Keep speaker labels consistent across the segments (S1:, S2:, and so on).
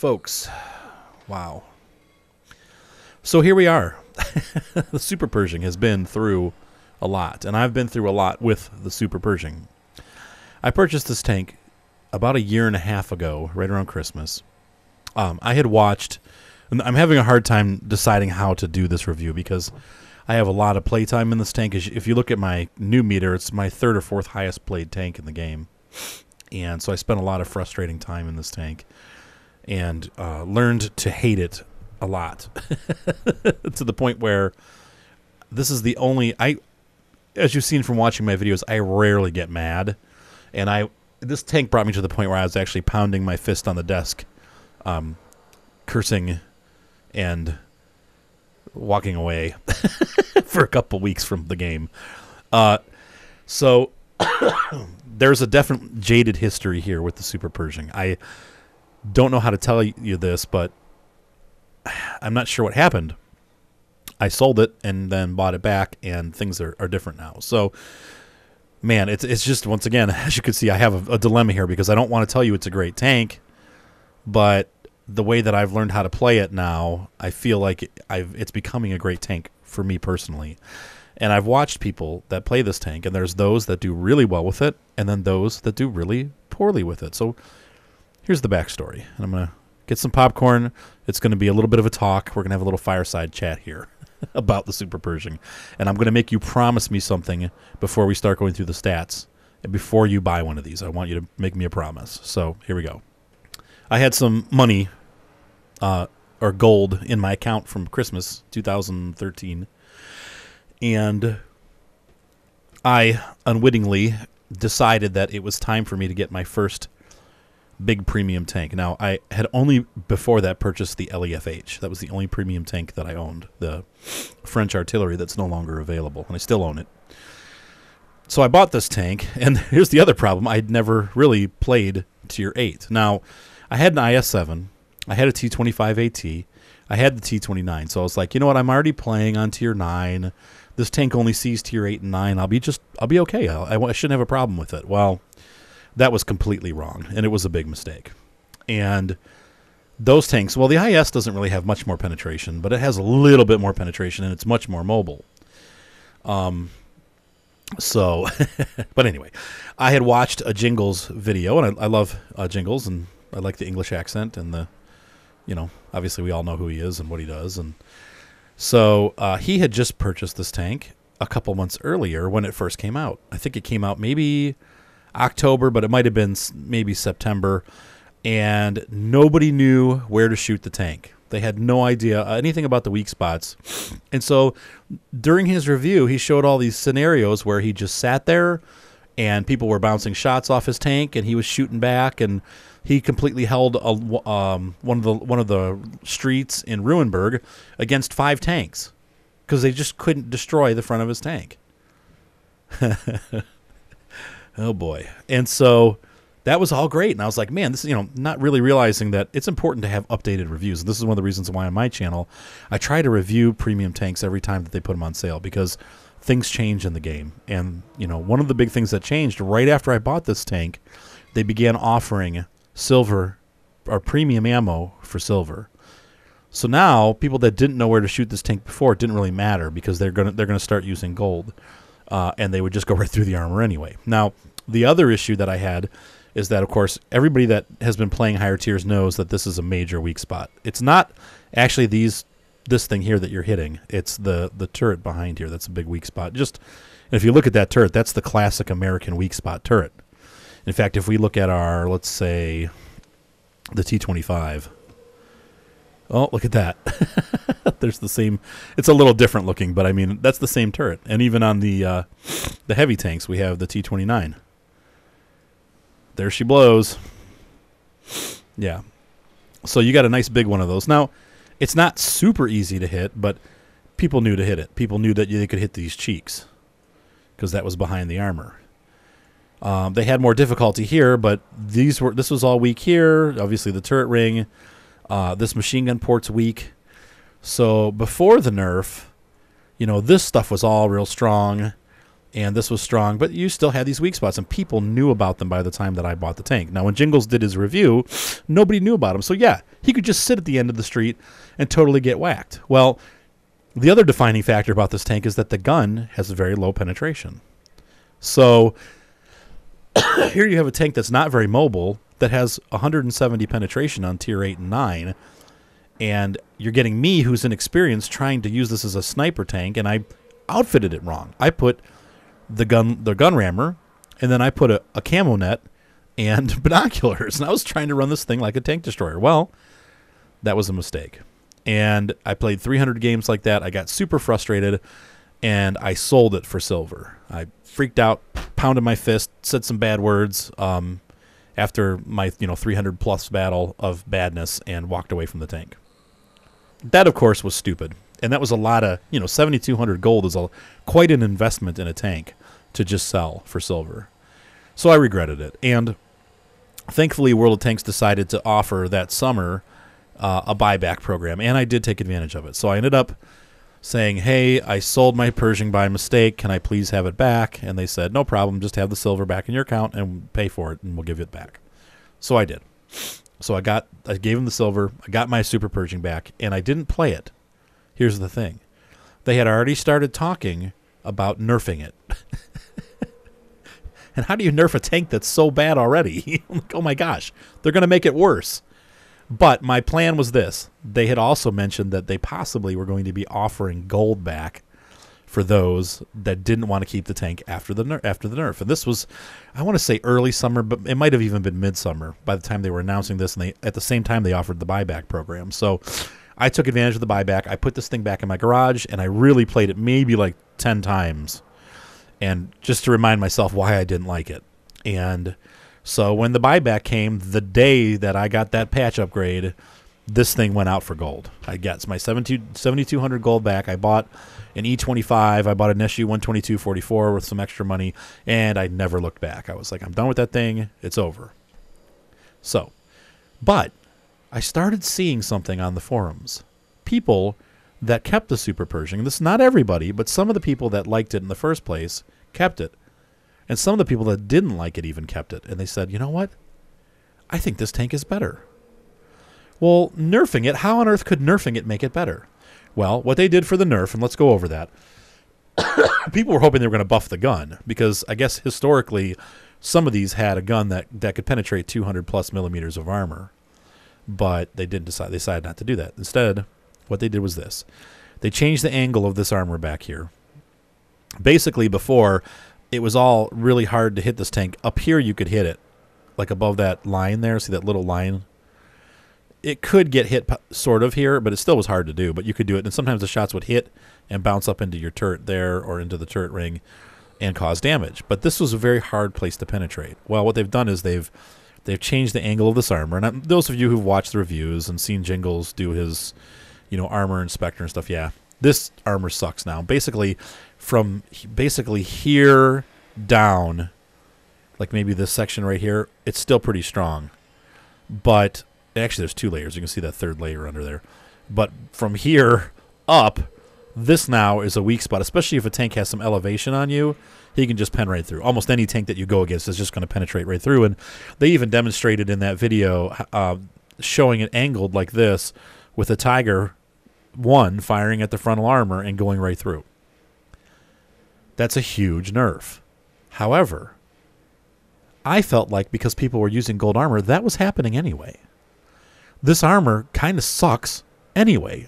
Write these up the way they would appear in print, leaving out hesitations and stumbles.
S1: folks. Wow. So here we are. The Super Pershing has been through a lot, and I've been through a lot with the Super Pershing. I purchased this tank about a year and a half ago, right around Christmas. I had watched, and I'm having a hard time deciding how to do this review because I have a lot of playtime in this tank. If you look at my new meter, it's my third or fourth highest played tank in the game. And so I spent a lot of frustrating time in this tank and learned to hate it a lot to the point where this is the only, as you've seen from watching my videos, I rarely get mad. And this tank brought me to the point where I was actually pounding my fist on the desk, cursing and walking away for a couple weeks from the game. So there's a definite jaded history here with the Super Pershing. I don't know how to tell you this, but I'm not sure what happened. I sold it and then bought it back, and things are different now. So, man, it's just, once again, as you can see, I have a dilemma here because I don't want to tell you it's a great tank, but the way that I've learned how to play it now, I feel like it's becoming a great tank for me personally. And I've watched people that play this tank, and there's those that do really well with it, and then those that do really poorly with it. So here's the backstory. And I'm going to get some popcorn. It's going to be a little bit of a talk. We're going to have a little fireside chat here about the Super Pershing. And I'm going to make you promise me something before we start going through the stats. And before you buy one of these, I want you to make me a promise. So here we go. I had some money or gold in my account from Christmas 2013. And I unwittingly decided that it was time for me to get my first big premium tank. Now, I had only before that purchased the LEFH. That was the only premium tank that I owned, the French artillery that's no longer available, and I still own it. So I bought this tank, and here's the other problem. I'd never really played Tier 8. Now, I had an IS-7. I had a T26E4. I had the T29. So I was like, you know what? I'm already playing on Tier 9. This tank only sees Tier 8 and 9. I'll be okay. I shouldn't have a problem with it. Well, that was completely wrong, and it was a big mistake. And those tanks, well, the IS doesn't really have much more penetration, but it has a little bit more penetration, and it's much more mobile. So, but anyway, I had watched a Jingles video, and I love Jingles, and I like the English accent, and obviously we all know who he is and what he does. And so he had just purchased this tank a couple months earlier when it first came out. I think it came out maybe October, but it might have been maybe September, and nobody knew where to shoot the tank. They had no idea anything about the weak spots. And so during his review, he showed all these scenarios where he just sat there and people were bouncing shots off his tank and he was shooting back, and he completely held one of the streets in Ruinberg against 5 tanks because they just couldn't destroy the front of his tank. Oh boy. And so that was all great. And I was like, man, this is, not really realizing that it's important to have updated reviews. And this is one of the reasons why on my channel, I try to review premium tanks every time that they put them on sale, because things change in the game. And, one of the big things that changed right after I bought this tank, they began offering silver or premium ammo for silver. So now people that didn't know where to shoot this tank before, it didn't really matter because they're gonna start using gold. And they would just go right through the armor anyway. Now, the other issue that I had is that, of course, everybody that has been playing higher tiers knows that this is a major weak spot. It's not actually this thing here that you're hitting. It's the turret behind here that's a big weak spot. Just if you look at that turret, that's the classic American weak spot turret. In fact, if we look at our, let's say, the T25. Oh, look at that. There's the same. It's a little different looking, but I mean, that's the same turret. And even on the heavy tanks, we have the T29. There she blows. Yeah. So you got a nice big one of those. Now, it's not super easy to hit, but people knew to hit it. People knew that they could hit these cheeks because that was behind the armor. They had more difficulty here, but this was all weak here. Obviously, the turret ring. This machine gun port's weak. So before the nerf, this stuff was all real strong. and this was strong, but you still had these weak spots, and people knew about them by the time that I bought the tank. Now, when Jingles did his review, nobody knew about him. So, yeah, he could just sit at the end of the street and totally get whacked. Well, the other defining factor about this tank is that the gun has a very low penetration. So, here you have a tank that's not very mobile, that has 170 penetration on tier 8 and 9, and you're getting me, who's inexperienced, trying to use this as a sniper tank, and I outfitted it wrong. I put the gun rammer, and then I put a camo net and binoculars, and I was trying to run this thing like a tank destroyer. Well, that was a mistake, and I played 300 games like that. I got super frustrated, and I sold it for silver. I freaked out, pounded my fist, said some bad words after my 300 plus battle of badness, and walked away from the tank. That, of course, was stupid. And that was a lot of, 7,200 gold is quite an investment in a tank to just sell for silver. So I regretted it. And thankfully, World of Tanks decided to offer that summer a buyback program. And I did take advantage of it. So I ended up saying, hey, I sold my Pershing by mistake. Can I please have it back? And they said, no problem. Just have the silver back in your account and pay for it, and we'll give it back. So I did. So I gave them the silver. I got my Super Pershing back, and I didn't play it. Here's the thing. They had already started talking about nerfing it. And how do you nerf a tank that's so bad already? Like, oh my gosh, they're going to make it worse. But my plan was this. They had also mentioned that they possibly were going to be offering gold back for those that didn't want to keep the tank after the nerf. And this was, I want to say early summer, but it might have even been midsummer by the time they were announcing this, and at the same time they offered the buyback program. So I took advantage of the buyback. I put this thing back in my garage, and I really played it maybe like 10 times, and just to remind myself why I didn't like it. And so when the buyback came, the day that I got that patch upgrade, this thing went out for gold. I got my 7,200 gold back. I bought an E25. I bought an SU 12244 with some extra money, and I never looked back. I was like, I'm done with that thing. It's over. So, but I started seeing something on the forums. People that kept the Super Pershing. This is not everybody, but some of the people that liked it in the first place kept it. And some of the people that didn't like it even kept it. And they said, you know what? I think this tank is better. Well, nerfing it, how on earth could nerfing it make it better? Well, what they did for the nerf, and let's go over that. People were hoping they were going to buff the gun, because I guess historically some of these had a gun that could penetrate 200 plus millimeters of armor. But they decided not to do that. Instead, what they did was this. They changed the angle of this armor back here. Basically, before, it was all really hard to hit this tank. Up here, you could hit it, like above that line there. See that little line? It could get hit sort of here, but it still was hard to do. But you could do it, and sometimes the shots would hit and bounce up into your turret there or into the turret ring and cause damage. But this was a very hard place to penetrate. Well, what they've done is they've changed the angle of this armor. And those of you who've watched the reviews and seen Jingles do his, armor inspector and stuff, yeah, this armor sucks now. Basically, from here down, like maybe this section right here, it's still pretty strong. But actually, there's 2 layers. You can see that third layer under there. But from here up, this now is a weak spot, especially if a tank has some elevation on you. He can just pen right through. Almost any tank that you go against is just going to penetrate right through. And they even demonstrated in that video showing it angled like this with a Tiger 1 firing at the frontal armor and going right through. That's a huge nerf. However, I felt like because people were using gold armor, that was happening anyway. This armor kind of sucks anyway.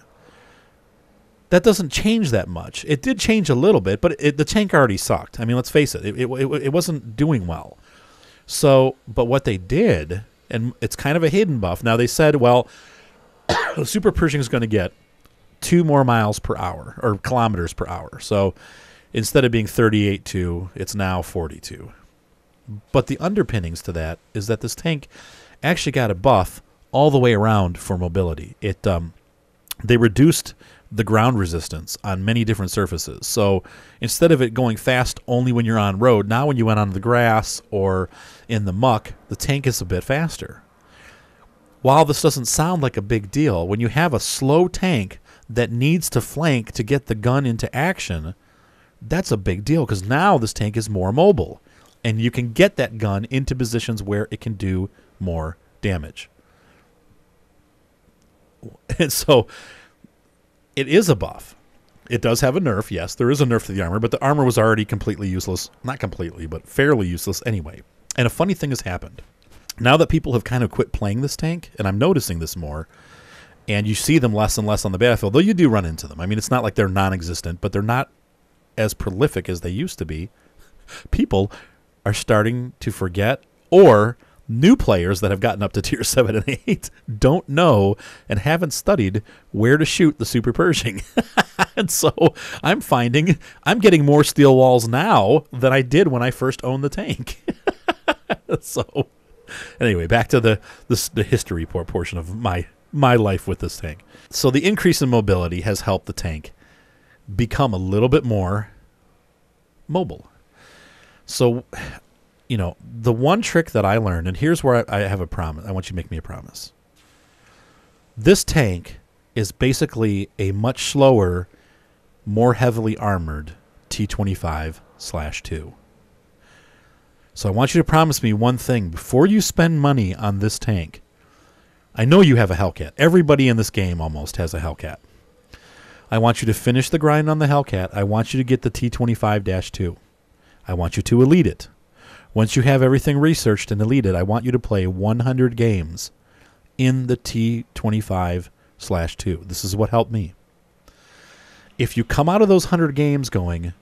S1: That doesn't change that much. It did change a little bit, but the tank already sucked. I mean, let's face it. It wasn't doing well. So, but what they did, and it's kind of a hidden buff. Now, they said, well, the Super Pershing is going to get 2 more miles per hour, or kilometers per hour. So, instead of being 38.2, it's now 42. But the underpinnings to that is that this tank actually got a buff all the way around for mobility. They reduced the ground resistance on many different surfaces. So instead of it going fast only when you're on road, now when you went on the grass or in the muck, the tank is a bit faster. While this doesn't sound like a big deal, when you have a slow tank that needs to flank to get the gun into action, That's a big deal because now this tank is more mobile, and you can get that gun into positions where it can do more damage. And so it is a buff. It does have a nerf. Yes, there is a nerf to the armor, but the armor was already completely useless. Not completely, but fairly useless anyway. And a funny thing has happened. Now that people have kind of quit playing this tank, and I'm noticing this more, and you see them less and less on the battlefield, though you do run into them. I mean, it's not like they're non-existent, but they're not as prolific as they used to be. People are starting to forget, or new players that have gotten up to tier 7 and 8 don't know and haven't studied where to shoot the Super Pershing. And so I'm finding I'm getting more steel walls now than I did when I first owned the tank. So anyway, back to the history portion of my life with this tank. So the increase in mobility has helped the tank become a little bit more mobile. So, you know, the one trick that I learned, and here's where I have a promise. I want you to make me a promise. This tank is basically a much slower, more heavily armored T25/2. So I want you to promise me one thing. Before you spend money on this tank, I know you have a Hellcat. Everybody in this game almost has a Hellcat. I want you to finish the grind on the Hellcat. I want you to get the T25-2. I want you to elite it. Once you have everything researched and elite it, I want you to play 100 games in the T25/2. This is what helped me. If you come out of those 100 games going,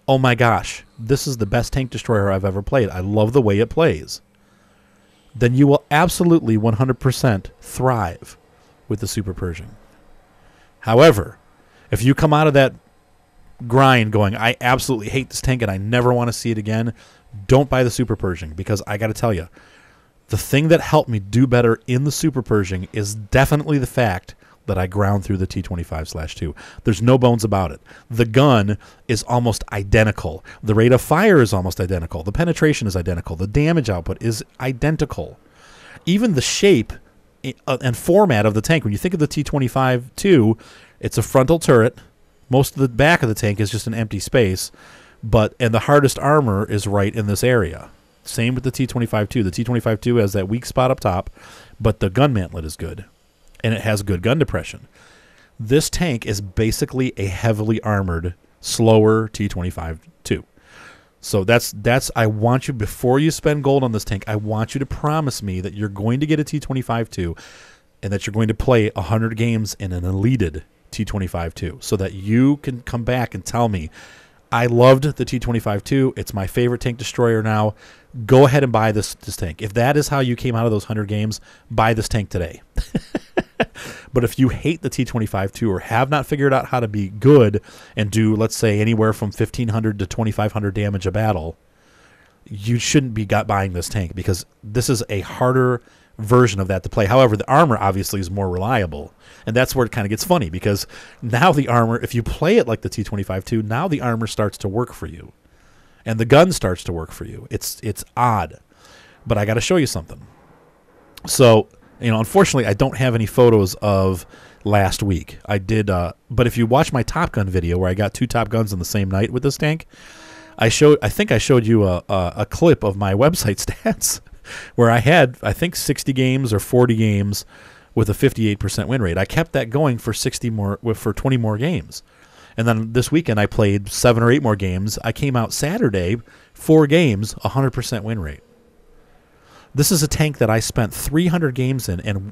S1: oh my gosh, this is the best tank destroyer I've ever played, I love the way it plays, then you will absolutely 100% thrive with the Super Pershing. However, if you come out of that grind going, I absolutely hate this tank and I never want to see it again, don't buy the Super Pershing, because I got to tell you, the thing that helped me do better in the Super Pershing is definitely the fact that I ground through the T25/2. There's no bones about it. The gun is almost identical. The rate of fire is almost identical. The penetration is identical. The damage output is identical. Even the shape and format of the tank, when you think of the T25-2, it's a frontal turret. Most of the back of the tank is just an empty space, and the hardest armor is right in this area. Same with the T25-2. The T25-2 has that weak spot up top, but the gun mantlet is good, and it has good gun depression. This tank is basically a heavily armored, slower T25-2. So that's I want you, before you spend gold on this tank, I want you to promise me that you're going to get a T25-2 and that you're going to play 100 games in an elited T25-2 so that you can come back and tell me, I loved the T25-2. It's my favorite tank destroyer now. Go ahead and buy this tank. If that is how you came out of those 100 games, buy this tank today. But if you hate the T25-2 or have not figured out how to be good and do, let's say, anywhere from 1,500 to 2,500 damage a battle, you shouldn't be buying this tank, because this is a harder version of that to play. However, the armor obviously is more reliable, and that's where it kind of gets funny, because now the armor, if you play it like the T25-2, now the armor starts to work for you, and the gun starts to work for you. It's odd, but I got to show you something. So, unfortunately, I don't have any photos of last week. I did, but if you watch my Top Gun video where I got 2 Top Guns in the same night with this tank, I think I showed you a clip of my website stats where I had, I think, 60 games or 40 games with a 58% win rate. I kept that going for 20 more games. And then this weekend I played 7 or 8 more games. I came out Saturday, 4 games, 100% win rate. This is a tank that I spent 300 games in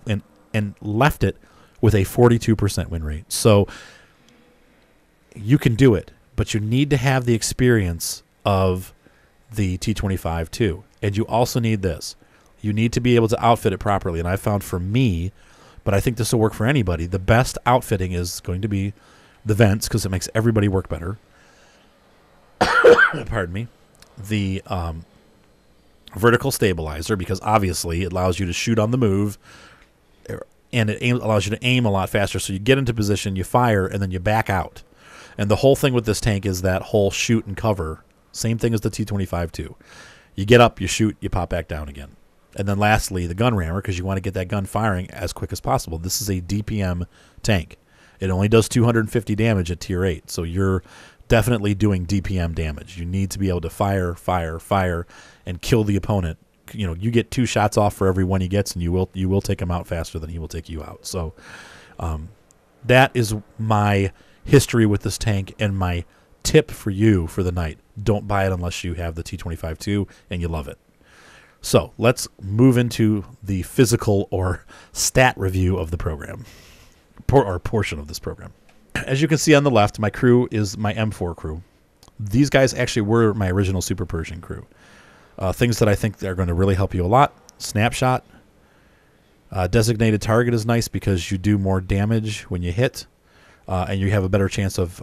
S1: and left it with a 42% win rate. So you can do it, but you need to have the experience of the T25-2. And you also need this. You need to be able to outfit it properly. And I found for me, but I think this will work for anybody, the best outfitting is going to be the vents, because it makes everybody work better. Pardon me. The vertical stabilizer, because obviously it allows you to shoot on the move, and it allows you to aim a lot faster. So you get into position, you fire, and then you back out. And the whole thing with this tank is that whole shoot and cover. Same thing as the T25-2. You get up, you shoot, you pop back down again. And then lastly, the gun rammer, because you want to get that gun firing as quick as possible. This is a DPM tank. It only does 250 damage at tier 8, so you're definitely doing DPM damage. You need to be able to fire, and kill the opponent. You know, you get 2 shots off for every one he gets, and you will take him out faster than he will take you out. So that is my history with this tank, and my tip for you for the night. Don't buy it unless you have the T25-2 and you love it. So let's move into the physical or stat review of the program, or portion of this program. As you can see on the left, my crew is my M4 crew. These guys actually were my original Super Pershing crew. Things that I think are going to really help you a lot. Snapshot. Designated target is nice because you do more damage when you hit, and you have a better chance of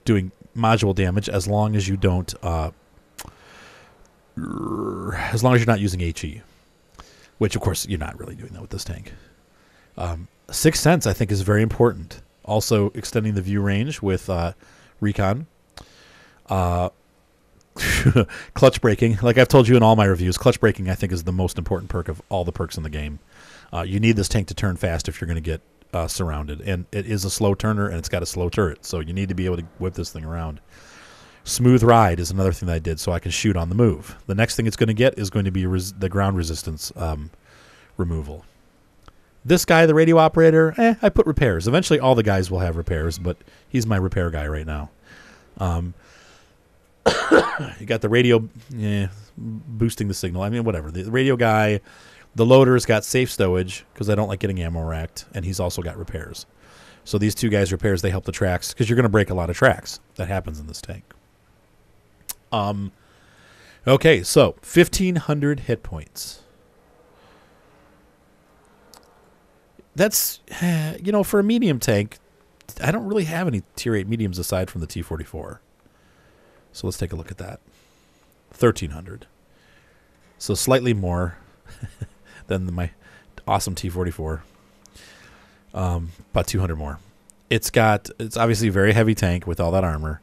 S1: doing module damage as long as you don't, as long as you're not using HE, which of course you're not really doing that with this tank. Sixth Sense I think is very important. Also extending the view range with Recon. Clutch braking, like I've told you in all my reviews, clutch braking I think is the most important perk of all the perks in the game. You need this tank to turn fast if you're going to get surrounded, and it is a slow turner and it's got a slow turret, so you need to be able to whip this thing around. Smooth ride is another thing that I did so I can shoot on the move. The next thing it's going to get is going to be the ground resistance removal. This guy, the radio operator, I put repairs. Eventually all the guys will have repairs, but he's my repair guy right now. You got the radio boosting the signal. I mean, whatever. The radio guy, the loader's got safe stowage because I don't like getting ammo racked, and he's also got repairs. So these 2 guys' repairs, they help the tracks because you're going to break a lot of tracks. That happens in this tank. Okay, so 1,500 hit points. That's, you know, for a medium tank, I don't really have any tier 8 mediums aside from the T44. So let's take a look at that. 1,300. So slightly more than my awesome T44. About 200 more. It's obviously a very heavy tank with all that armor.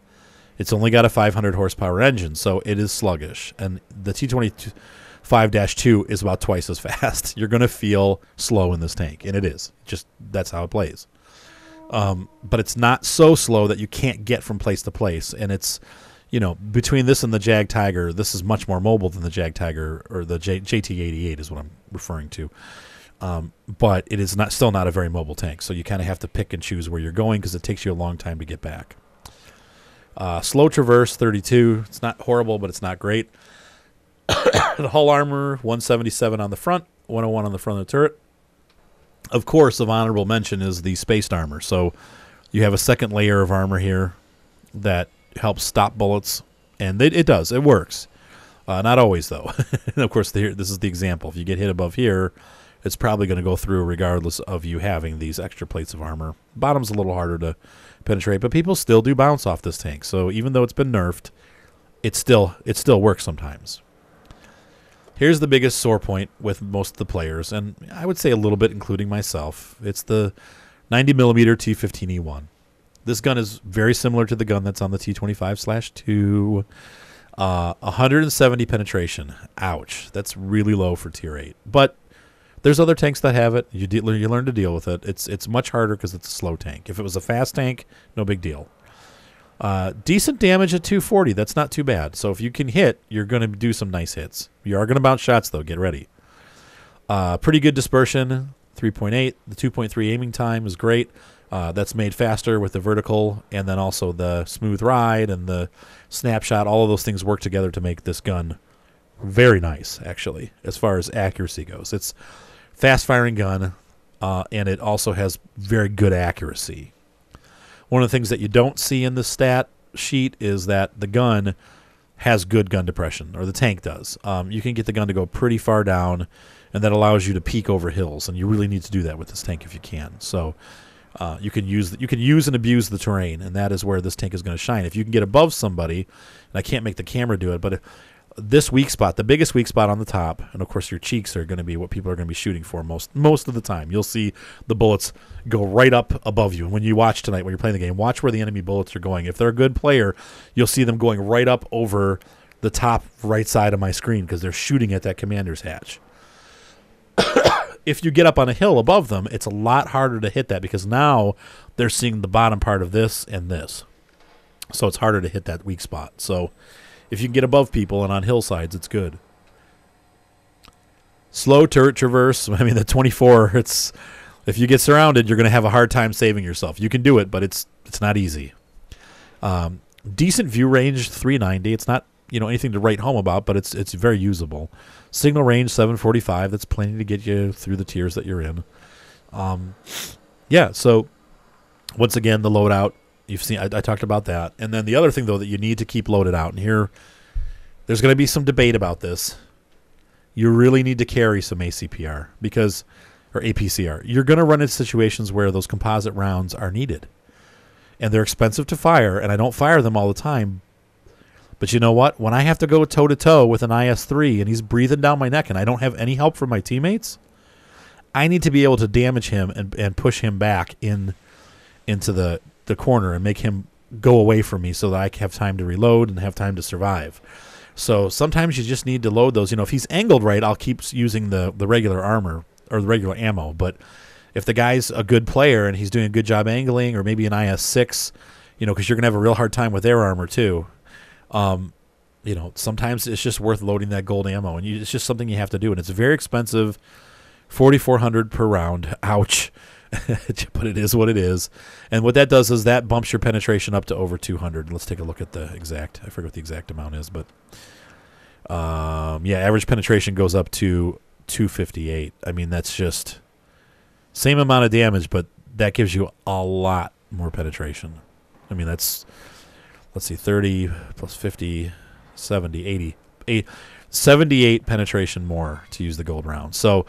S1: It's only got a 500 horsepower engine, so it is sluggish. And the T25-2 is about twice as fast. You're going to feel slow in this tank, and it is. Just that's how it plays. But it's not so slow that you can't get from place to place. And it's, you know, between this and the Jag Tiger, this is much more mobile than the Jag Tiger, or the JT88 is what I'm referring to. But it is still not a very mobile tank, so you kind of have to pick and choose where you're going because it takes you a long time to get back. Slow traverse, 32. It's not horrible, but it's not great. The hull armor, 177 on the front, 101 on the front of the turret. Of course, of honorable mention is the spaced armor. So you have a second layer of armor here that helps stop bullets, and it does. It works. Not always, though. And of course, this is the example. If you get hit above here, it's probably going to go through regardless of you having these extra plates of armor. Bottom's a little harder to penetrate, but people still do bounce off this tank. So even though it's been nerfed, it still works sometimes. Here's the biggest sore point with most of the players, and I would say a little bit including myself. It's the 90mm T15E1. This gun is very similar to the gun that's on the T25/2. 170 penetration. Ouch. That's really low for tier 8. But there's other tanks that have it. You learn to deal with it. It's much harder because it's a slow tank. If it was a fast tank, no big deal. Decent damage at 240. That's not too bad. So if you can hit, you're going to do some nice hits. You are going to bounce shots, though. Get ready. Pretty good dispersion, 3.8. The 2.3 aiming time is great. That's made faster with the vertical, and then also the smooth ride and the snapshot. All of those things work together to make this gun very nice, actually, as far as accuracy goes. It's fast-firing gun, and it also has very good accuracy. One of the things that you don't see in the stat sheet is that the gun has good gun depression, or the tank does. You can get the gun to go pretty far down, and that allows you to peek over hills, and you really need to do that with this tank if you can. So you can use and abuse the terrain, and that is where this tank is going to shine. If you can get above somebody, and I can't make the camera do it, but this weak spot, the biggest weak spot on the top, and of course your cheeks are going to be what people are going to be shooting for most of the time. You'll see the bullets go right up above you. And when you watch tonight, when you're playing the game, watch where the enemy bullets are going. If they're a good player, you'll see them going right up over the top right side of my screen because they're shooting at that commander's hatch. if you get up on a hill above them, it's a lot harder to hit that because now they're seeing the bottom part of this and this. So it's harder to hit that weak spot. So if you can get above people and on hillsides, it's good. Slow turret traverse. I mean, the 24, it's if you get surrounded, you're going to have a hard time saving yourself. You can do it, but it's not easy. Decent view range, 390. It's not anything to write home about, but it's very usable. Signal range, 745. That's plenty to get you through the tiers that you're in. Yeah, so once again, the loadout. You've seen, I talked about that. And then the other thing, though, that you need to keep loaded out, and here, there's going to be some debate about this. You really need to carry some ACPR or APCR. You're going to run into situations where those composite rounds are needed. And they're expensive to fire, and I don't fire them all the time. But you know what? When I have to go toe-to-toe with an IS-3 and he's breathing down my neck and I don't have any help from my teammates, I need to be able to damage him and push him back into the corner and make him go away from me so that I have time to reload and have time to survive. So sometimes you just need to load those. If he's angled right, I'll keep using the regular armor or the regular ammo. But if the guy's a good player and he's doing a good job angling, or maybe an IS-6, because you're going to have a real hard time with their armor too, sometimes it's just worth loading that gold ammo. And it's just something you have to do. And it's very expensive, $4,400 per round. Ouch. But it is what it is. And what that does is that bumps your penetration up to over 200. Let's take a look at the exact. I forget what the exact amount is, but average penetration goes up to 258. I mean, that's just same amount of damage, but that gives you a lot more penetration. I mean, that's, let's see, 30 plus 50, 70, 80, 78 penetration more to use the gold round. So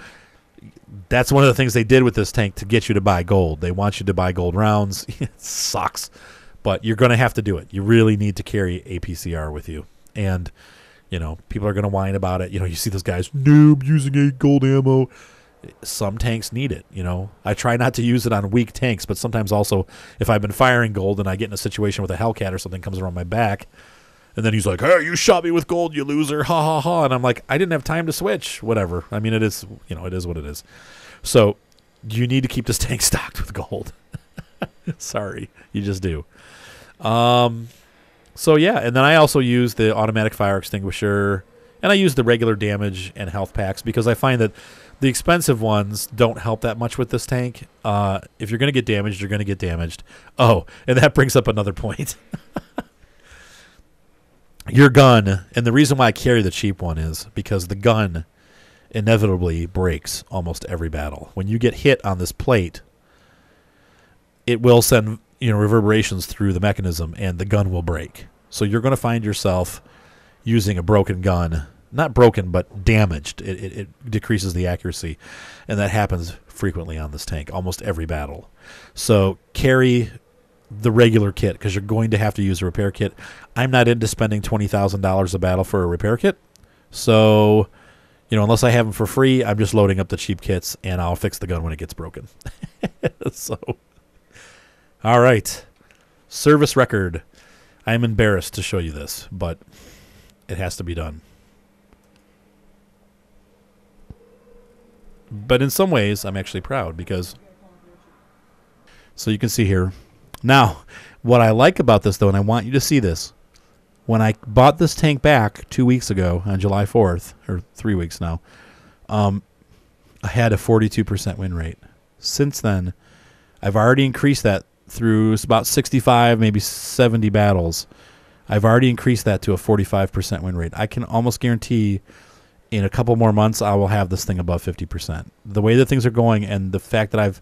S1: that's one of the things they did with this tank to get you to buy gold. They want you to buy gold rounds. It sucks, but you're going to have to do it. You really need to carry APCR with you. And, people are going to whine about it. You see those guys, noob, using 8 gold ammo. Some tanks need it, I try not to use it on weak tanks, but sometimes also if I've been firing gold and I get in a situation with a Hellcat or something comes around my back, and then he's like, hey, you shot me with gold, you loser, ha, ha, ha. And I'm like, I didn't have time to switch, whatever. I mean, it is, it is what it is. So you need to keep this tank stocked with gold. Sorry, you just do. So, yeah, and then I also use the automatic fire extinguisher, and I use the regular damage and health packs because I find that the expensive ones don't help that much with this tank. If you're going to get damaged, you're going to get damaged. Oh, and that brings up another point. Your gun, and the reason why I carry the cheap one is because the gun inevitably breaks almost every battle. When you get hit on this plate, it will send reverberations through the mechanism, and the gun will break. So you're going to find yourself using a broken gun. Not broken, but damaged. It decreases the accuracy, and that happens frequently on this tank, almost every battle. So carry the regular kit because you're going to have to use a repair kit. I'm not into spending $20,000 a battle for a repair kit. So, unless I have them for free, I'm just loading up the cheap kits, and I'll fix the gun when it gets broken. So, all right. Service record. I'm embarrassed to show you this, but it has to be done. But in some ways, I'm actually proud because, so you can see here. Now, what I like about this, though, and I want you to see this, when I bought this tank back 2 weeks ago on July 4th, or 3 weeks now, I had a 42% win rate. Since then, I've already increased that through about 65, maybe 70 battles. I've already increased that to a 45% win rate. I can almost guarantee in a couple more months, I will have this thing above 50%. The way that things are going and the fact that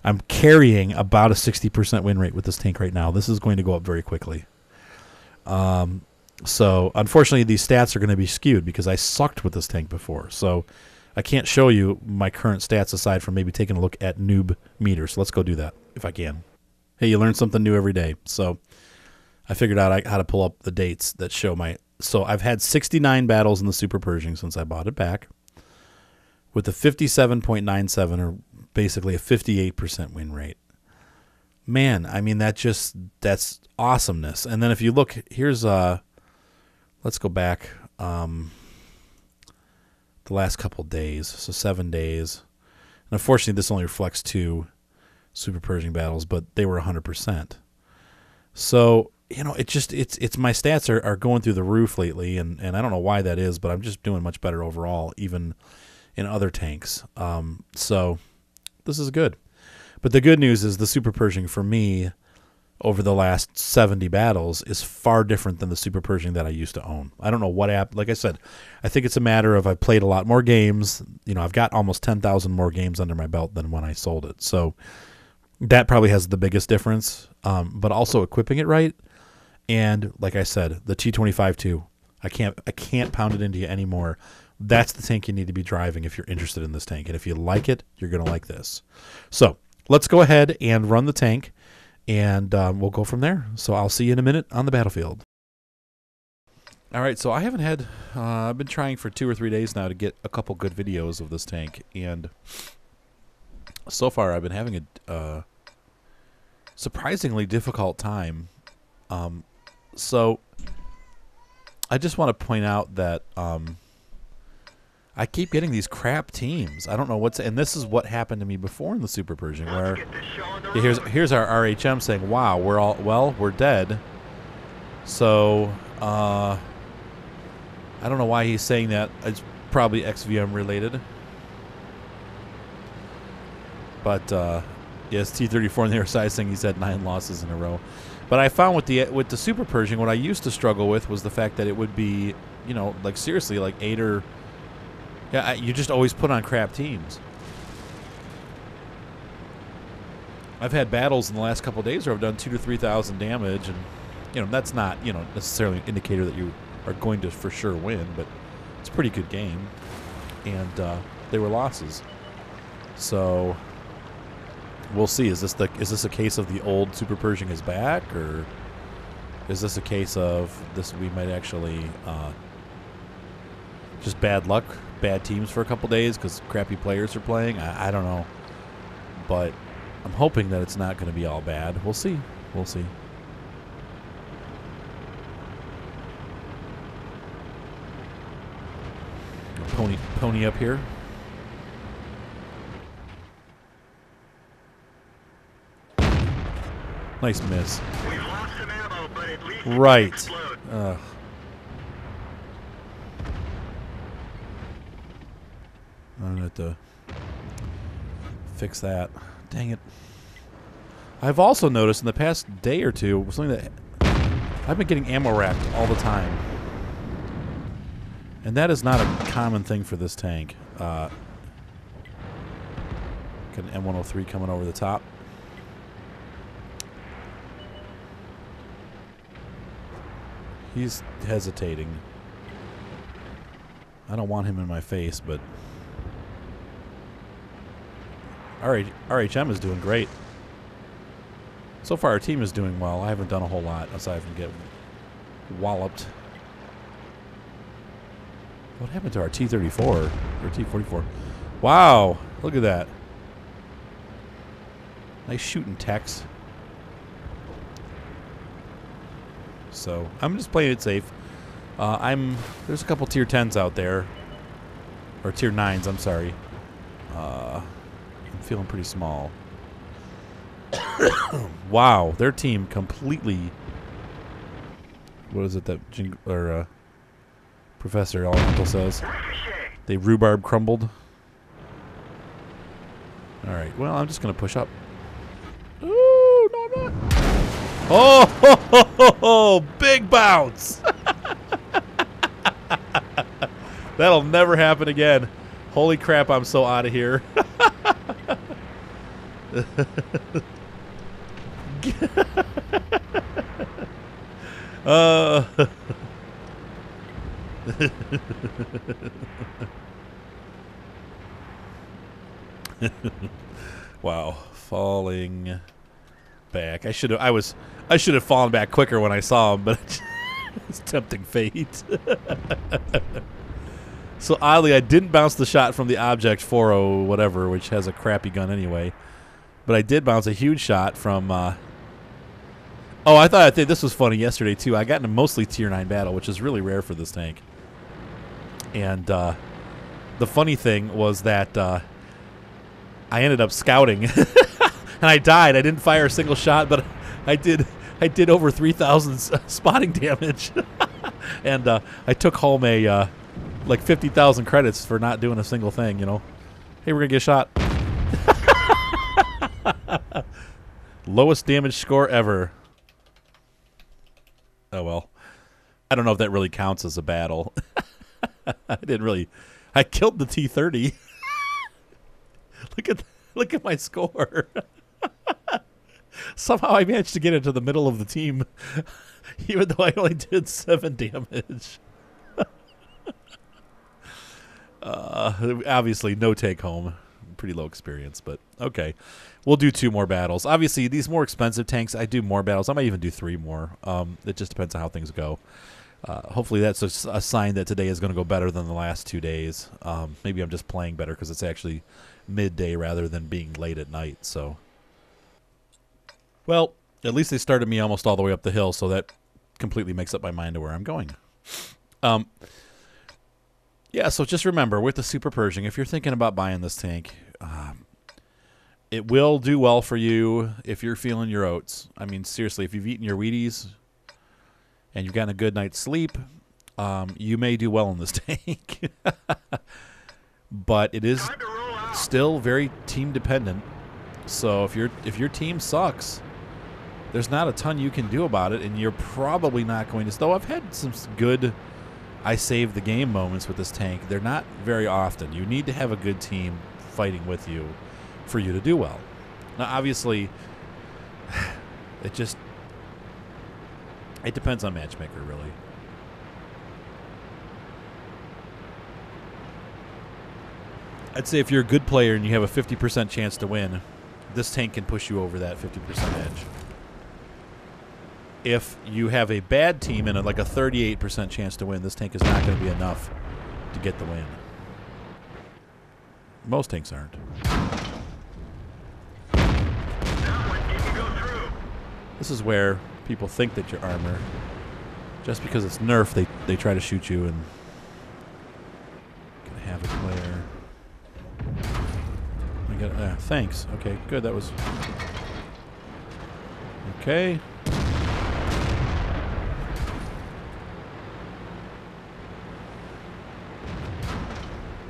S1: I'm carrying about a 60% win rate with this tank right now, this is going to go up very quickly. So, unfortunately, these stats are going to be skewed because I sucked with this tank before. So, I can't show you my current stats aside from maybe taking a look at noob meters. So let's go do that if I can. Hey, you learn something new every day. So, I figured out how to pull up the dates that show my... So I've had 69 battles in the Super Pershing since I bought it back with a 57.97 or basically a 58% win rate. Man, I mean, that's awesomeness. And then if you look, here's, let's go back the last couple days. So 7 days. unfortunately, this only reflects 2 Super Pershing battles, but they were 100%. So, you know, it's my stats are going through the roof lately, and I don't know why that is, but I'm just doing much better overall, even in other tanks. So this is good. But the good news is the Super Pershing for me over the last 70 battles is far different than the Super Pershing that I used to own. I don't know what app. Like I said, I think it's a matter of I've played a lot more games. You know, I've got almost 10,000 more games under my belt than when I sold it. So that probably has the biggest difference. But also equipping it right. And like I said, the T26E4, I can't pound it into you anymore. That's the tank you need to be driving if you're interested in this tank. And if you like it, you're going to like this. So let's go ahead and run the tank. And we'll go from there. So I'll see you in a minute on the battlefield. All right, so I haven't had... I've been trying for 2 or 3 days now to get a couple good videos of this tank. And so far I've been having a surprisingly difficult time. So I just want to point out that I keep getting these crap teams. I don't know what's... And this is what happened to me before in the Super Pershing, where here's our RHM saying, wow, we're dead. So I don't know why he's saying that. It's probably XVM related. But yes, T34 on the other side saying he's had 9 losses in a row. But I found with the Super Pershing, what I used to struggle with was the fact that it would be, you know, like seriously, like 8 or... Yeah, you just always put on crap teams. I've had battles in the last couple of days where I've done 2,000 to 3,000 damage, and you know that's not necessarily an indicator that you are going to for sure win, but it's a pretty good game, and they were losses. So we'll see. Is this a case of the old Super Pershing is back, or is this a case of this we might actually just bad luck? Bad teams for a couple days because crappy players are playing. I don't know, but I'm hoping that it's not going to be all bad. We'll see. We'll see. Pony up here. Nice miss.
S2: We've lost some ammo, but at least
S1: right. I'm going to have to fix that. Dang it. I've also noticed in the past day or two something that I've been getting ammo racked all the time. And that is not a common thing for this tank. Got an M103 coming over the top. He's hesitating. I don't want him in my face, but RHM is doing great. So far, our team is doing well. I haven't done a whole lot aside from get walloped. What happened to our T34 or T44? Wow, look at that. Nice shooting Tex. So I'm just playing it safe. There's a couple tier 10s out there, or tier 9s. I'm sorry. I'm feeling pretty small. Wow, their team completely. What is it that Professor Elemental says? They rhubarb crumbled. All right. Well, I'm just gonna push up. Ooh, no, I'm not. Oh, ho, ho, ho, ho, big bounce! That'll never happen again. Holy crap! I'm so out of here. Wow, falling back. I should have fallen back quicker when I saw him, but it's tempting fate. So oddly, I didn't bounce the shot from the Object 40 whatever, which has a crappy gun anyway. But I did bounce a huge shot from. Oh, I think this was funny yesterday too. I got in a mostly tier 9 battle, which is really rare for this tank. And the funny thing was that I ended up scouting, and I died. I didn't fire a single shot, but I did over 3,000 spotting damage, and I took home a like 50,000 credits for not doing a single thing. You know, hey, we're gonna get shot. Lowest damage score ever. Oh well, I don't know if that really counts as a battle. I didn't really. I killed the T30. Look at my score. Somehow I managed to get into the middle of the team, even though I only did 7 damage. Obviously, no take home. Pretty low experience, but okay. We'll do 2 more battles. Obviously, these more expensive tanks, I do more battles. I might even do 3 more. It just depends on how things go. Hopefully that's a sign that today is going to go better than the last 2 days. Maybe I'm just playing better because it's actually midday rather than being late at night. So, well, at least they started me almost all the way up the hill, so that completely makes up my mind to where I'm going. Yeah, so just remember, with the Super Pershing, if you're thinking about buying this tank, it will do well for you if you're feeling your oats. I mean, seriously, if you've eaten your Wheaties and you've gotten a good night's sleep, you may do well in this tank. But it is still very team dependent. So if your team sucks, there's not a ton you can do about it, and you're probably not going to. Though I've had some good I saved the game moments with this tank. They're not very often. You need to have a good team fighting with you for you to do well. Now, obviously, it depends on matchmaker, really. I'd say if you're a good player and you have a 50% chance to win, this tank can push you over that 50% edge. If you have a bad team and like a 38% chance to win, this tank is not going to be enough to get the win. Most tanks aren't. This is where people think that your armor, just because it's nerf, they try to shoot you and get a havoc player. I got thanks. Okay, good. That was okay.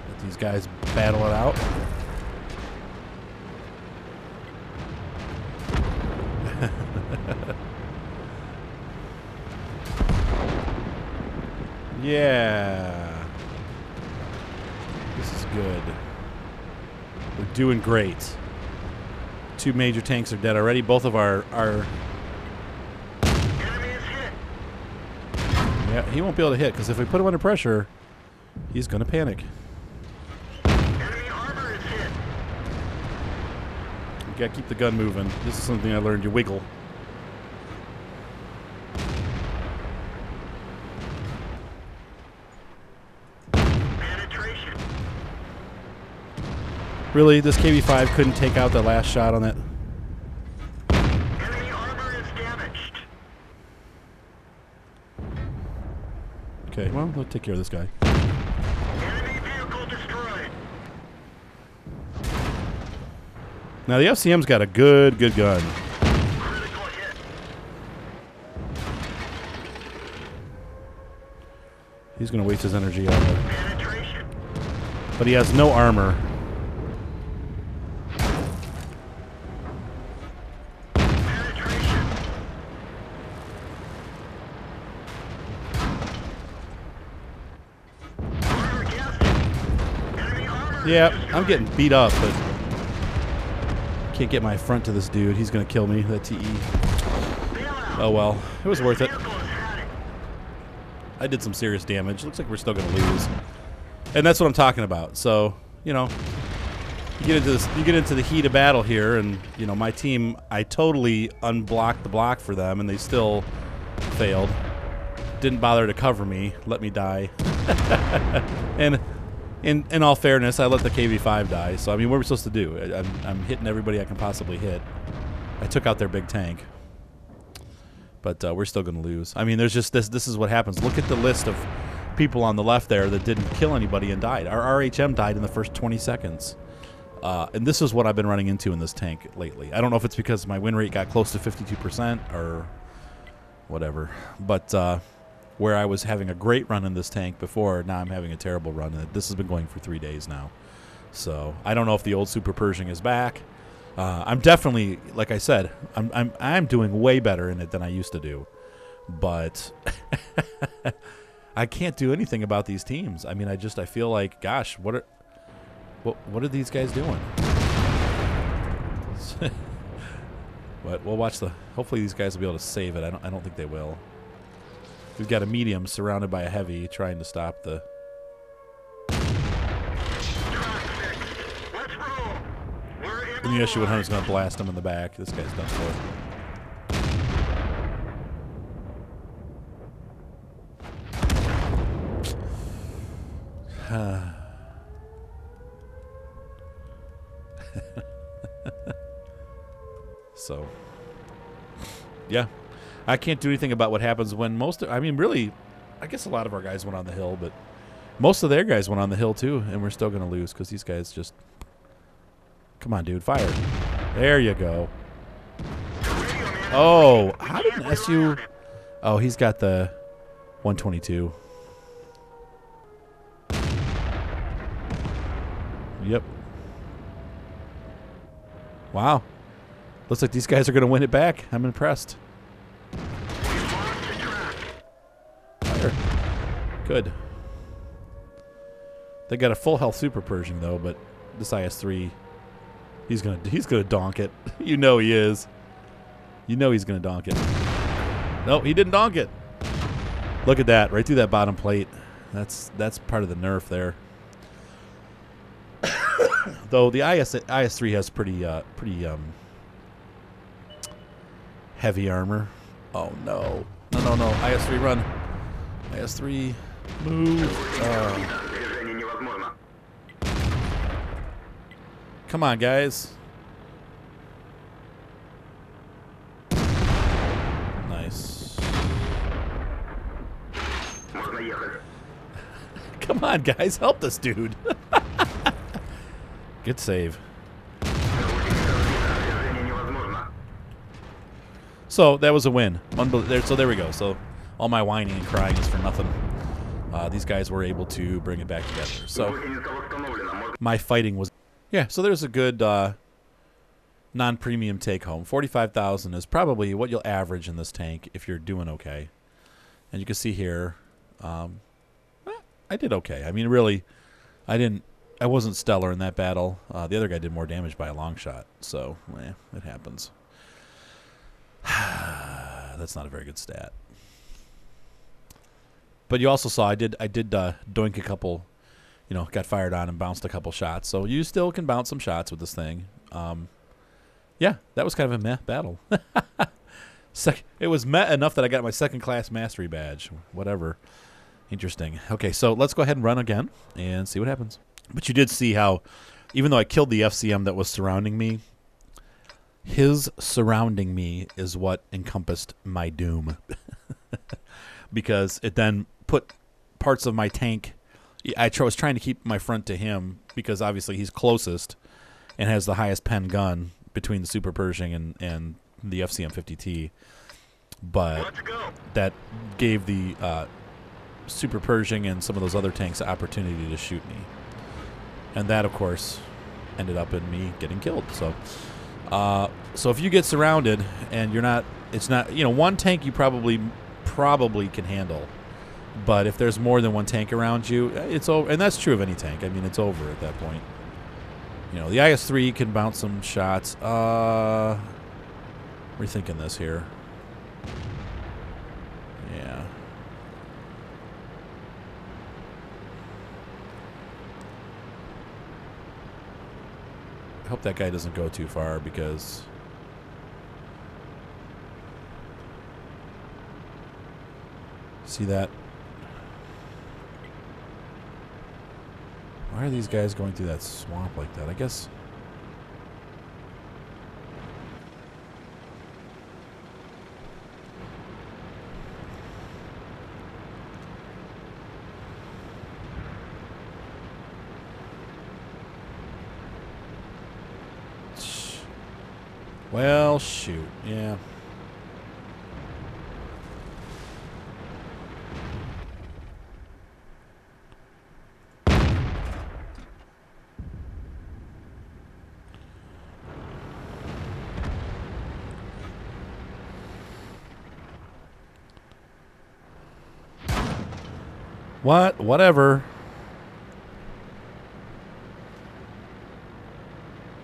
S1: Let these guys battle it out. Yeah. This is good. We're doing great. 2 major tanks are dead already. Both of our
S2: Enemy is hit.
S1: yeah, he won't be able to hit because if we put him under pressure, he's going to panic.
S2: Enemy armor is hit.
S1: You got to keep the gun moving. This is something I learned. You wiggle.
S2: Penetration.
S1: Really, this KV-5 couldn't take out the last shot on that?
S2: Enemy armor is damaged.
S1: Okay, well, we'll take care of this guy.
S2: Enemy vehicle destroyed.
S1: Now, the FCM's got a good gun.
S2: Critical hit.
S1: He's going to waste his energy on it.
S2: Penetration.
S1: But he has no armor.
S2: Penetration. Armor gassed. Enemy armor.
S1: Yeah, I'm getting beat up, but can't get my front to this dude. He's going to kill me, that TE.
S2: Bailout.
S1: Oh, well. It was worth it.
S2: Vehicle is had it.
S1: I did some serious damage. Looks like we're still going to lose. And that's what I'm talking about. So, you know, you get into the heat of battle here, and, you know, my team, I totally unblocked the block for them, and they still failed. Didn't bother to cover me. Let me die. And in all fairness, I let the KV-5 die. So, I mean, what are we supposed to do? I'm hitting everybody I can possibly hit. I took out their big tank. But we're still going to lose. I mean, there's just this is what happens. Look at the list of people on the left there that didn't kill anybody and died. Our RHM died in the first 20 seconds. And this is what I've been running into in this tank lately. I don't know if it's because my win rate got close to 52% or whatever. But where I was having a great run in this tank before, now I'm having a terrible run. And this has been going for 3 days now. So I don't know if the old Super Pershing is back. I'm definitely, like I said, I'm doing way better in it than I used to do. But I can't do anything about these teams. I mean, I feel like, gosh, what are these guys doing? But we'll watch hopefully these guys will be able to save it. I don't think they will. We've got a medium surrounded by a heavy trying to stop the. And the issue 100 is going to blast him in the back. This guy's done for. So, yeah, I can't do anything about what happens when really, I guess a lot of our guys went on the hill, but most of their guys went on the hill too, and we're still going to lose because these guys just, come on, dude, fire. There you go. Oh, how did an SU, oh, he's got the 122. Yep. Wow. Looks like these guys are going to win it back. I'm impressed. Fire. Good. They got a full health Super Pershing though, but this IS-3, he's gonna donk it. You know he is. You know he's gonna donk it. No, he didn't donk it. Look at that, right through that bottom plate. That's part of the nerf there. Though the IS-3 has pretty heavy armor. Oh no. No. IS-3 run. IS-3 move. Come on, guys. Nice. Come on, guys. Help this dude. Good save. So that was a win. So there we go. So all my whining and crying is for nothing. These guys were able to bring it back together. So my fighting was... Yeah, so there's a good non-premium take-home. 45,000 is probably what you'll average in this tank if you're doing okay. And you can see here, I did okay. I mean, really, I wasn't stellar in that battle. The other guy did more damage by a long shot. So, it happens. That's not a very good stat. But you also saw I did doink a couple, got fired on and bounced a couple shots. So you still can bounce some shots with this thing. Yeah, that was kind of a meh battle. It was meh enough that I got my second-class mastery badge. Whatever. Interesting. Okay, so let's go ahead and run again and see what happens. But you did see how, even though I killed the FCM that was surrounding me, his surrounding me is what encompassed my doom. Because it then put parts of my tank... I was trying to keep my front to him because obviously he's closest and has the highest pen gun between the Super Pershing and the FCM 50T. But that gave the Super Pershing and some of those other tanks the opportunity to shoot me. And that, of course, ended up in me getting killed. So if you get surrounded and it's not, one tank you probably can handle. But if there's more than one tank around you, it's over. And that's true of any tank. I mean, it's over at that point. The IS-3 can bounce some shots. Rethinking this here. Yeah. I hope that guy doesn't go too far because... See that? Why are these guys going through that swamp like that? I guess... Well, shoot. Yeah. What? Whatever.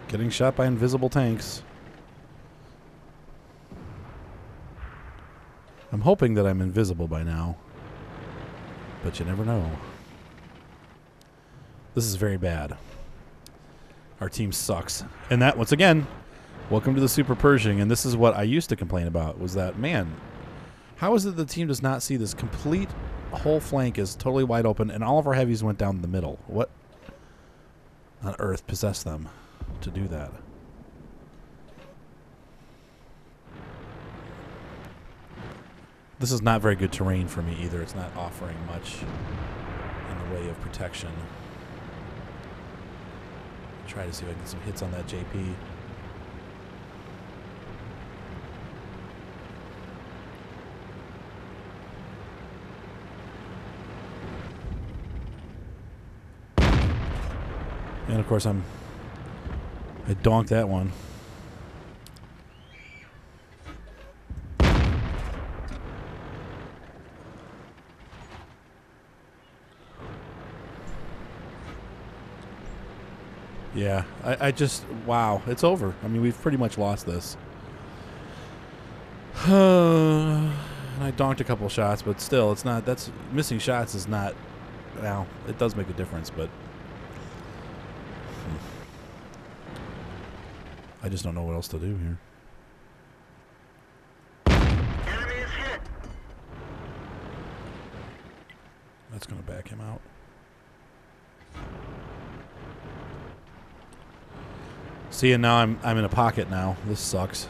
S1: Getting shot by invisible tanks. I'm hoping that I'm invisible by now. But you never know. This is very bad. Our team sucks. And that, once again, welcome to the Super Pershing. And this is what I used to complain about, was that, man, how is it the team does not see this complete whole flank is totally wide open and all of our heavies went down the middle? What on earth possessed them to do that? This is not very good terrain for me either. It's not offering much in the way of protection. Try to see if I can get some hits on that JP. And of course I donked that one. Yeah, I just, wow, it's over. I mean, we've pretty much lost this. And I donked a couple shots, but still, it's not, that's, missing shots is not, well, it does make a difference, but I just don't know what else to do here.
S2: Enemy is hit.
S1: That's going to back him out. See, and now I'm in a pocket now. This sucks.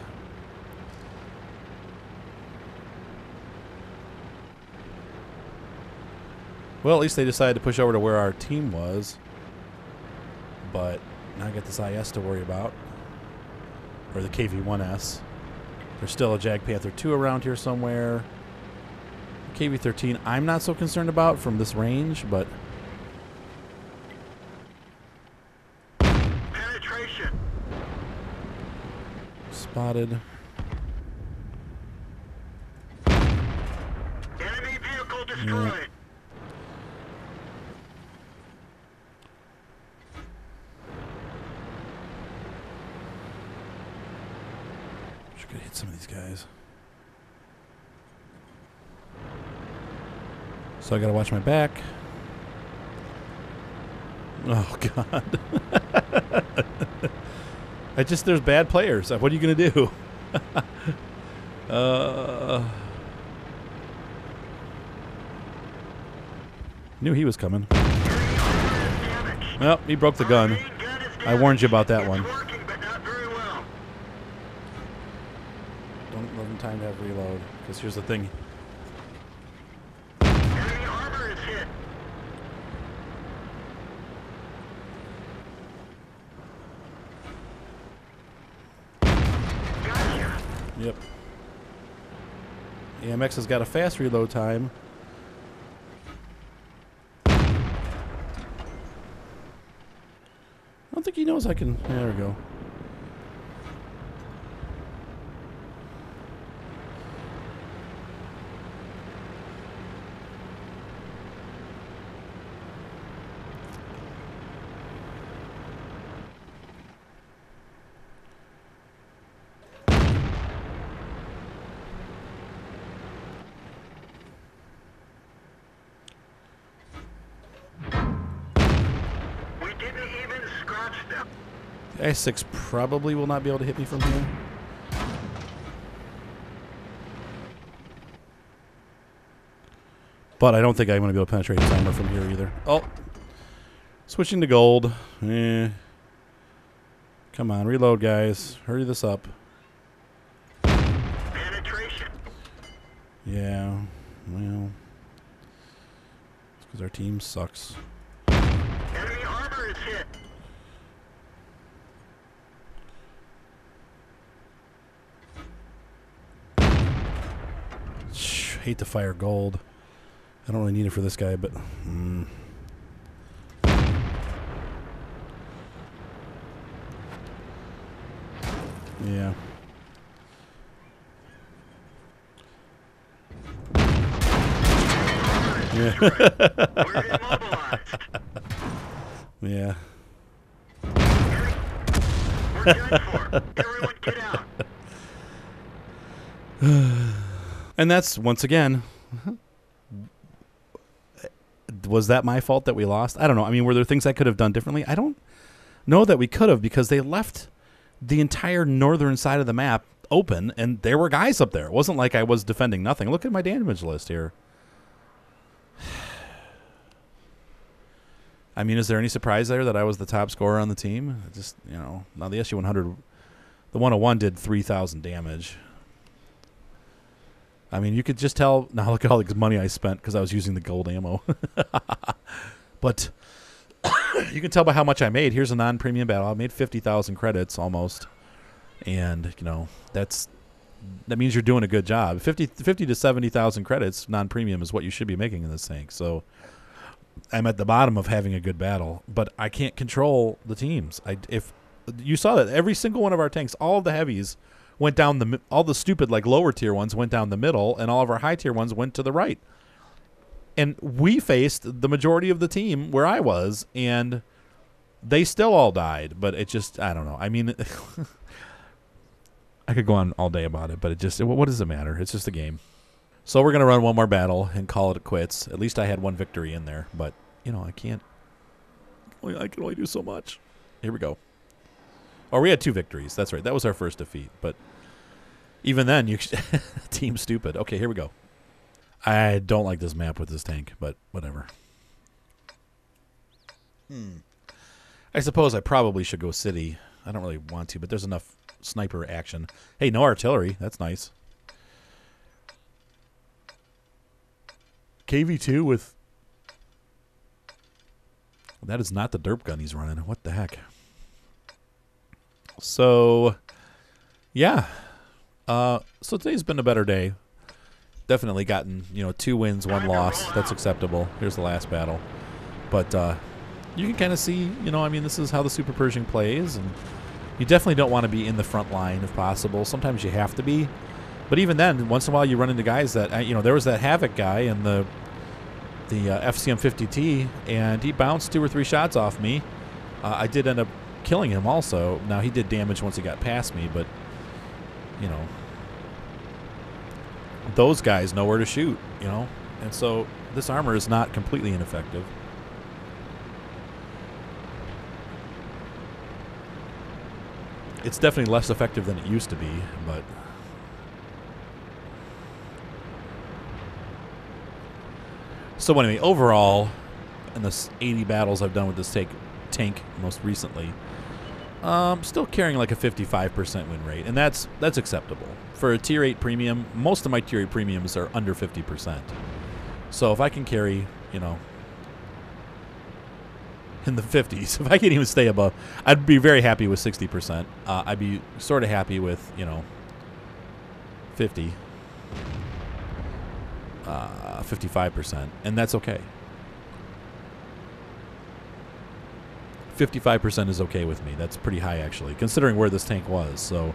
S1: Well, at least they decided to push over to where our team was. But now I got this IS to worry about. Or the KV-1S. There's still a Jag Panther 2 around here somewhere. KV-13 I'm not so concerned about from this range, but...
S2: Penetration.
S1: Spotted.
S2: Enemy vehicle destroyed.
S1: Yeah. Should could hit some of these guys. So I gotta watch my back. Oh God. There's bad players. What are you gonna do? Knew he was coming. Well, he broke the gun. I warned you about that one.
S2: Working, but not very well.
S1: Don't give him time to have reload. Because here's the thing.
S2: Enemy armor is hit. Gotcha.
S1: Yep. AMX has got a fast reload time. I don't think he knows I can. There we go.
S2: We didn't even scratch them.
S1: The I-6 probably will not be able to hit me from here. But I don't think I'm going to be able to penetrate his armor from here either. Oh. Switching to gold. Come on, reload, guys. Hurry this up.
S2: Penetration.
S1: Yeah. Well. It's because our team sucks.
S2: Enemy armor is hit.
S1: hate to fire gold. I don't really need it for this guy, but... Yeah. Yeah.
S2: We're immobilized.
S1: Yeah.
S2: We're done for. Everyone get out.
S1: And that's, once again... Was that my fault that we lost? I don't know. I mean, were there things I could have done differently? I don't know that we could have, because they left the entire northern side of the map open, and there were guys up there. It wasn't like I was defending nothing. Look at my damage list here. I mean, is there any surprise there that I was the top scorer on the team? Just, you know, now the SU-100, the 101 did 3,000 damage. I mean, you could just tell. Now look at all the money I spent because I was using the gold ammo. But you can tell by how much I made. Here's a non-premium battle. I made 50,000 credits almost. And, you know, that means you're doing a good job. 50 to 70,000 credits non-premium is what you should be making in this tank. So I'm at the bottom of having a good battle, but I can't control the teams. If you saw that every single one of our tanks, all of the heavies went down all the stupid like lower tier ones went down the middle, and all of our high tier ones went to the right. And we faced the majority of the team where I was, and they still all died. But it just, I don't know. I mean, I could go on all day about it, but what does it matter? It's just a game. So we're going to run one more battle and call it quits. At least I had one victory in there, but, you know, I can only do so much. Here we go. Or we had 2 victories. That's right. That was our first defeat. But even then, team stupid. Okay, here we go. I don't like this map with this tank, but whatever. I suppose I probably should go city. I don't really want to, but there's enough sniper action. Hey, no artillery. That's nice. KV2 with... That is not the derp gun he's running. What the heck? So, yeah. So today's been a better day. Definitely gotten, 2 wins, 1 loss. That's acceptable. Here's the last battle. But you can kind of see, I mean, this is how the Super Pershing plays. And you definitely don't want to be in the front line if possible. Sometimes you have to be. But even then, once in a while you run into guys that, there was that Havoc guy in the FCM50T, and he bounced 2 or 3 shots off me. I did end up killing him also. Now, he did damage once he got past me, but, those guys know where to shoot, And so this armor is not completely ineffective. It's definitely less effective than it used to be, but... So anyway, overall, in the 80 battles I've done with this tank most recently, still carrying like a 55% win rate, and that's acceptable. For a Tier 8 premium, most of my Tier 8 premiums are under 50%. So if I can carry, in the 50s, if I can even stay above, I'd be very happy with 60%. I'd be sort of happy with, 50. 55%, and that's okay. 55% is okay with me. That's pretty high, actually, considering where this tank was. So,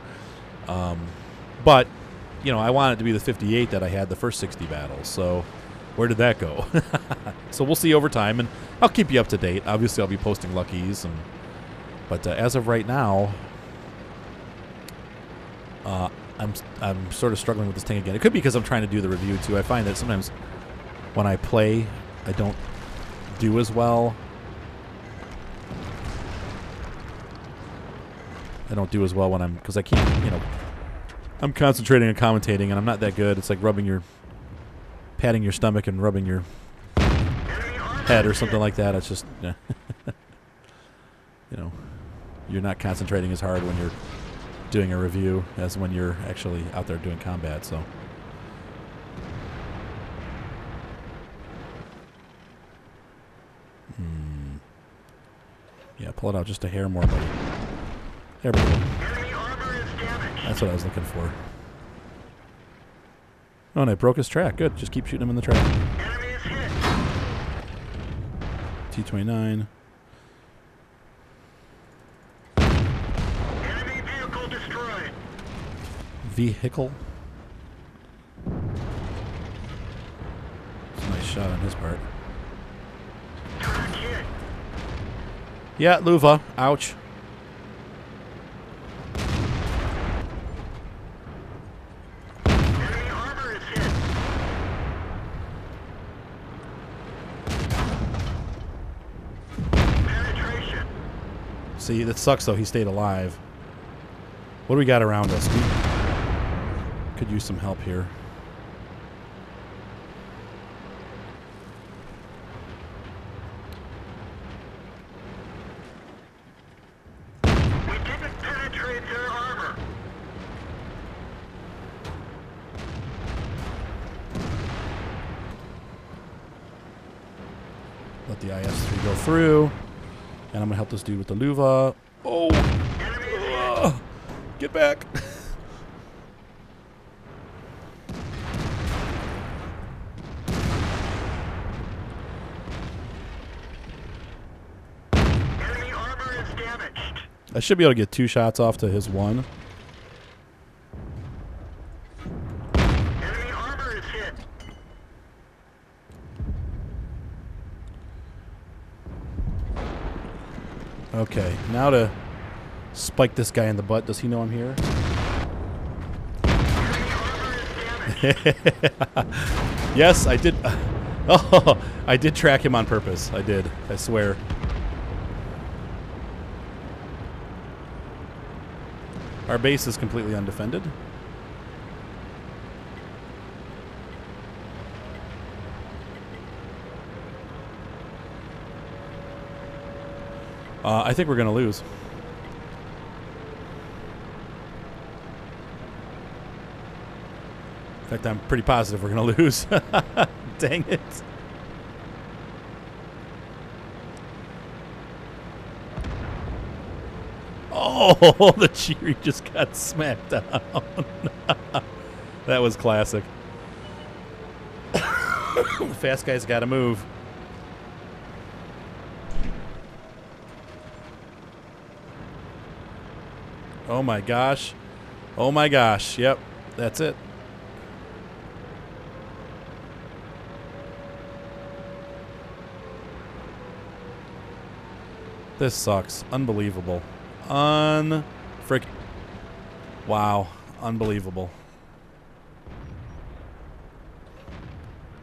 S1: but, I want it to be the 58 that I had the first 60 battles. So, where did that go? So we'll see over time, and I'll keep you up to date. Obviously, I'll be posting luckies, but as of right now, I'm sort of struggling with this tank again. It could be because I'm trying to do the review too. I find that sometimes when I play, I don't do as well. I don't do as well when because I can't, I'm concentrating on commentating, and I'm not that good. It's like patting your stomach and rubbing your head or something like that. It's just, you're not concentrating as hard when you're doing a review as when you're actually out there doing combat. So yeah, pull it out just a hair more, buddy. There we go. That's what I was looking for. Oh, and I broke his track. Good. Just keep shooting him in the track.
S2: Enemy is hit.
S1: T29.
S2: Enemy vehicle destroyed.
S1: Vehicle. It's a nice shot on his part.
S2: Track hit.
S1: Yeah, Luva. Ouch.
S2: Enemy armor is hit. Penetration.
S1: See, that sucks, though. He stayed alive. What do we got around us? We could use some help here.
S2: We didn't penetrate their armor.
S1: Let the IS-3 go through. And I'm going to help this dude with the Luva. Oh!
S2: Enemy is hit.
S1: Get back!
S2: Enemy armor is damaged.
S1: I should be able to get 2 shots off to his 1.
S2: Enemy armor is hit.
S1: Okay, now to spike this guy in the butt. Does he know I'm here?
S2: Enemy armor is damaged.
S1: Yes, I did. Oh, I did track him on purpose. I did. I swear. Our base is completely undefended. I think we're going to lose. In fact, I'm pretty positive we're going to lose. Dang it. Oh, the Cheery just got smacked down. That was classic. The fast guy's got to move. Oh my gosh. Oh my gosh. Yep, that's it. This sucks. Unbelievable. Unfrick. Wow. Unbelievable.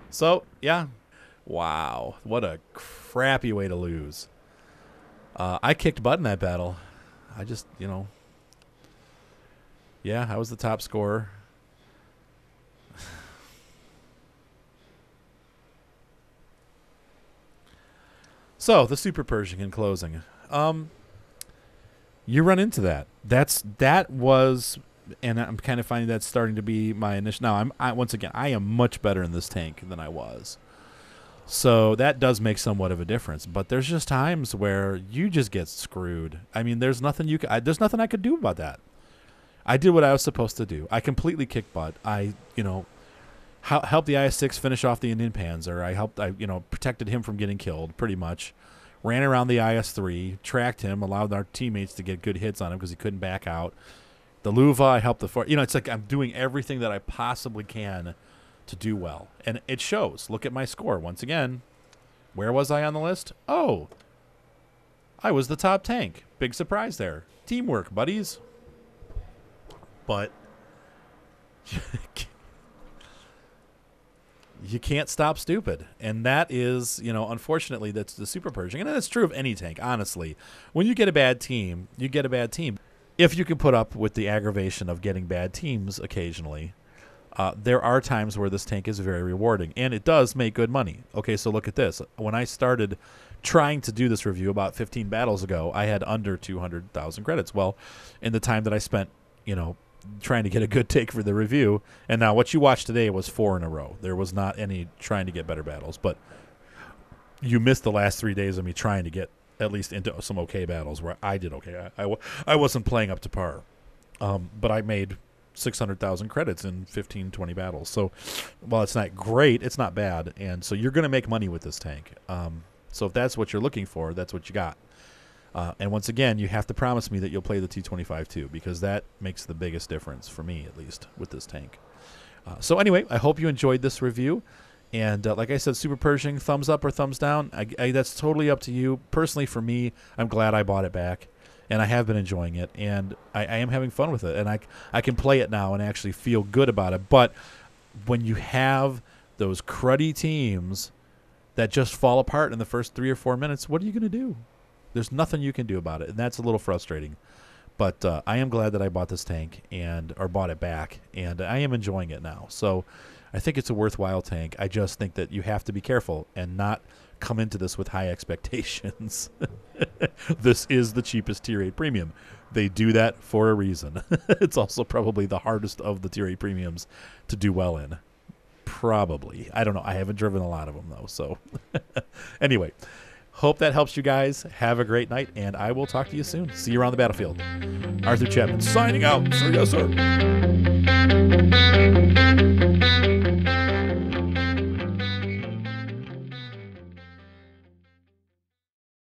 S1: So, yeah. Wow. What a crappy way to lose. I kicked butt in that battle. I just, you know. Yeah, I was the top scorer. So, the Super Pershing in closing. You run into that. That was, and I'm kind of finding that's starting to be my initial. Now, once again, I am much better in this tank than I was. So that does make somewhat of a difference. But there's just times where you just get screwed. I mean, there's nothing there's nothing I could do about that. I did what I was supposed to do. I completely kicked butt. I, helped the IS-6 finish off the Indian Panzer. I protected him from getting killed, pretty much. Ran around the IS-3, tracked him, allowed our teammates to get good hits on him because he couldn't back out. The Luva, I helped the... it's like I'm doing everything that I possibly can to do well. And it shows. Look at my score. Once again, where was I on the list? Oh, I was the top tank. Big surprise there. Teamwork, buddies. But you can't stop stupid. And that is, unfortunately, that's the Super Pershing. And that's true of any tank, honestly. When you get a bad team, you get a bad team. If you can put up with the aggravation of getting bad teams occasionally, there are times where this tank is very rewarding. And it does make good money. Okay, so look at this. When I started trying to do this review about 15 battles ago, I had under 200,000 credits. Well, in the time that I spent, trying to get a good take for the review, and now what you watched today was 4 in a row. There was not any trying to get better battles, but you missed the last 3 days of me trying to get at least into some okay battles where I did okay. I wasn't playing up to par, but I made 600,000 credits in 15, 20 battles. So while it's not great, it's not bad. And so you're going to make money with this tank. So if that's what you're looking for, that's what you got. And once again, you have to promise me that you'll play the T25 too, because that makes the biggest difference for me, at least, with this tank. So anyway, I hope you enjoyed this review. And like I said, Super Pershing, thumbs up or thumbs down. That's totally up to you. Personally, for me, I'm glad I bought it back. And I have been enjoying it. And I am having fun with it. And I can play it now and actually feel good about it. But when you have those cruddy teams that just fall apart in the first 3 or 4 minutes, what are you going to do? There's nothing you can do about it. And that's a little frustrating. But I am glad that I bought this tank or bought it back. And I am enjoying it now. So I think it's a worthwhile tank. I just think that you have to be careful and not come into this with high expectations. This is the cheapest Tier 8 premium. They do that for a reason. It's also probably the hardest of the Tier 8 premiums to do well in. Probably. I don't know. I haven't driven a lot of them, though. So anyway, hope that helps you guys. Have a great night, and I will talk to you soon. See you around the battlefield. Arthur Chapman signing out. Sir, yes, sir.